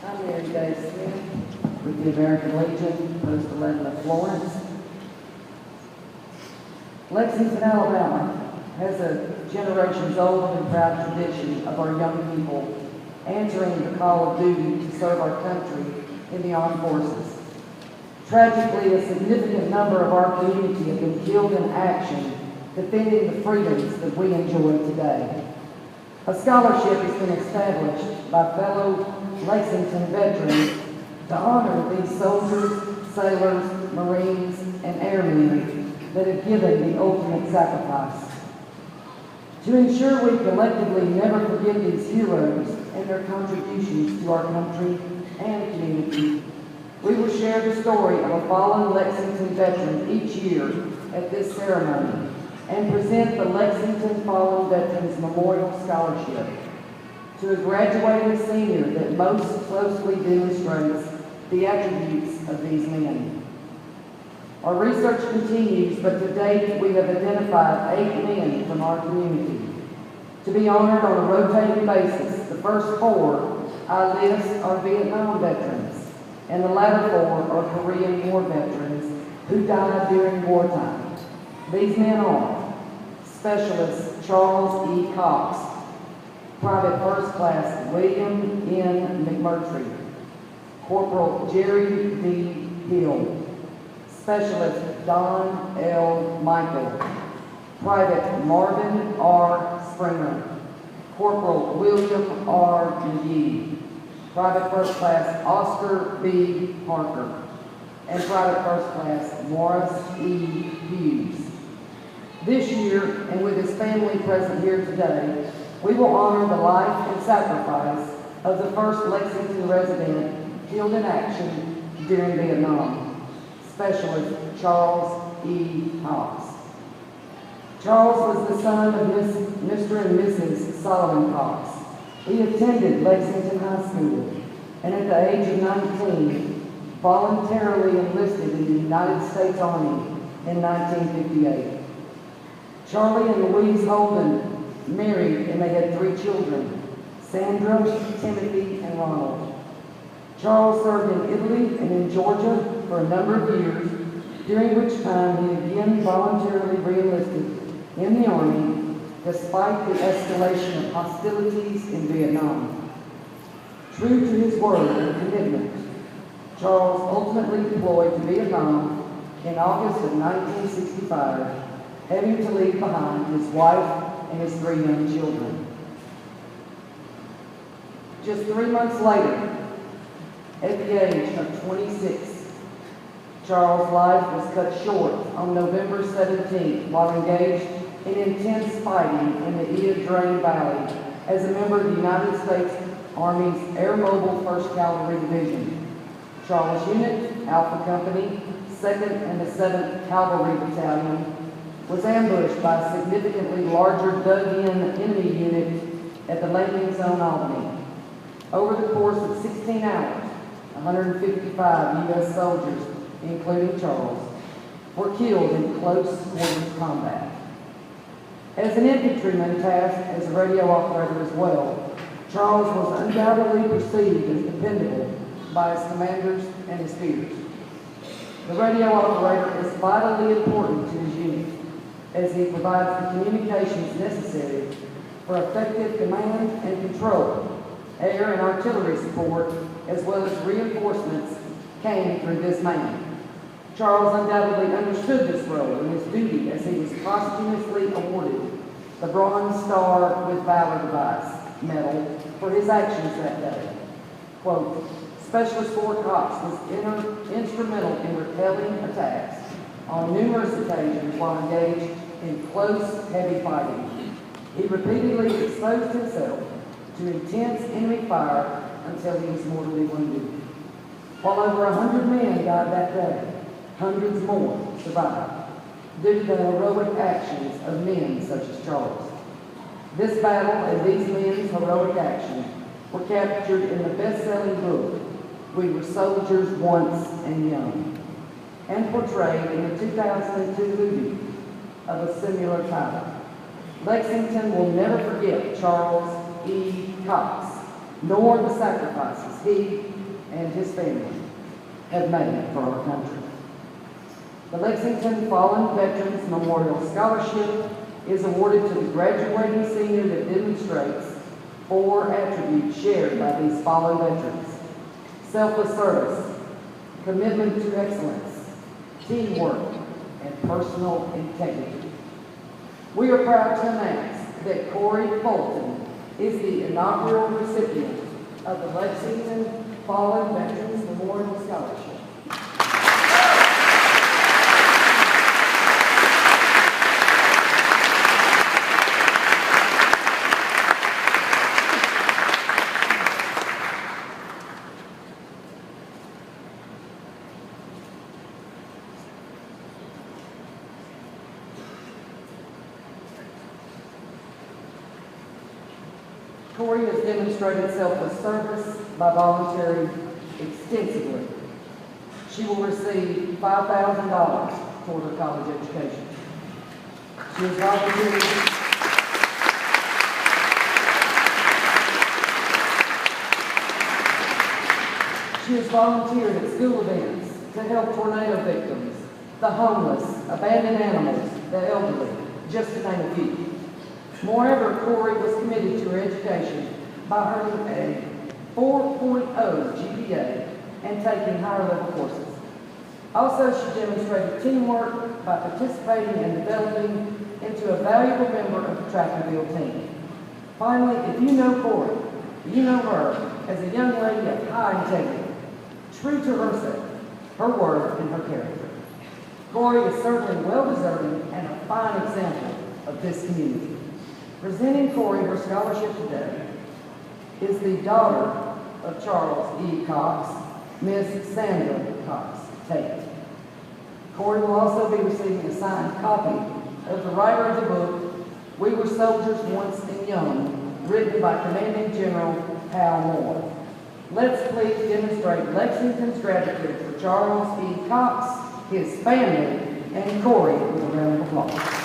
I'm Mary Day Smith with the American Legion, Post 11 of Florence. Lexington, Alabama has a generations-old and proud tradition of our young people answering the call of duty to serve our country in the armed forces. Tragically, a significant number of our community have been killed in action defending the freedoms that we enjoy today. A scholarship has been established by fellow Lexington veterans to honor these soldiers, sailors, Marines, and airmen that have given the ultimate sacrifice. To ensure we collectively never forget these heroes and their contributions to our country and community, we will share the story of a fallen Lexington veteran each year at this ceremony and present the Lexington Fallen Veterans Memorial Scholarship to a graduating senior that most closely demonstrates the attributes of these men. Our research continues, but to date we have identified 8 men from our community to be honored on a rotating basis. The first 4 I list are Vietnam veterans, and the latter 4 are Korean War veterans who died during wartime. These men are Specialist Charles E. Cox, Private First Class William N. McMurtry, Corporal Jerry D. Hill, Specialist Don L. Michael, Private Marvin R. Springer, Corporal William R. McGee, Private First Class Oscar B. Parker, and Private First Class Morris E. Hughes. This year, and with his family present here today, we will honor the life and sacrifice of the first Lexington resident killed in action during Vietnam, Specialist Charles E. Cox. Charles was the son of Mr. and Mrs. Solomon Cox. He attended Lexington High School, and at the age of 19, voluntarily enlisted in the United States Army in 1958. Charlie and Louise Holden married, and they had 3 children, Sandra, Timothy, and Ronald. Charles served in Italy and in Georgia for a number of years, during which time he again voluntarily re-enlisted in the Army despite the escalation of hostilities in Vietnam. True to his word and commitment, Charles ultimately deployed to Vietnam in August of 1965, having to leave behind his wife and his 3 young children. Just 3 months later, at the age of 26, Charles' life was cut short on November 17th while engaged in intense fighting in the Ia Drain Valley as a member of the United States Army's Air Mobile 1st Cavalry Division. Charles' unit, Alpha Company, 2nd and the 7th Cavalry Battalion, was ambushed by a significantly larger dug-in enemy unit at the landing zone Albany. Over the course of 16 hours, 155 U.S. soldiers, including Charles, were killed in close quarters combat. As an infantryman tasked as a radio operator as well, Charles was undoubtedly perceived as dependable by his commanders and his peers. The radio operator is vitally important to his unit, as he provides the communications necessary for effective command and control. Air and artillery support, as well as reinforcements, came through this man. Charles undoubtedly understood this role and his duty as he was posthumously awarded the Bronze Star with Valor Device medal for his actions that day. Quote, Specialist Fort Cox was instrumental in repelling attacks on numerous occasions while engaged in close, heavy fighting. He repeatedly exposed himself to intense enemy fire until he was mortally wounded. While over 100 men died that day, hundreds more survived due to the heroic actions of men such as Charles. This battle and these men's heroic actions were captured in the best-selling book, We Were Soldiers Once and Young, and portrayed in the 2002 movie of a similar title. Lexington will never forget Charles E. Cox nor the sacrifices he and his family have made for our country. The Lexington Fallen Veterans Memorial Scholarship is awarded to the graduating senior that demonstrates 4 attributes shared by these fallen veterans: selfless service, commitment to excellence, teamwork, and personal integrity. We are proud to announce that Corey Bolton is the inaugural recipient of the Lexington Fallen Veterans Memorial Scholarship. Corey has demonstrated selfless service by volunteering extensively. She will receive $5,000 toward her college education. She has volunteered. She has volunteered at school events to help tornado victims, the homeless, abandoned animals, the elderly, just to name a few. Moreover, Corey was committed to her education by earning a 4.0 GPA and taking higher level courses. Also, she demonstrated teamwork by participating and developing into a valuable member of the track and field team. Finally, if you know Corey, you know her as a young lady of high integrity, true to herself, her word, and her character. Corey is certainly well-deserving and a fine example of this community. Presenting Corey her scholarship today is the daughter of Charles E. Cox, Miss Sandra Cox Tate. Corey will also be receiving a signed copy of the writer of the book, We Were Soldiers Once and Young, written by Commanding General Hal Moore. Let's please demonstrate Lexington's gratitude for Charles E. Cox, his family, and Corey with a round of applause.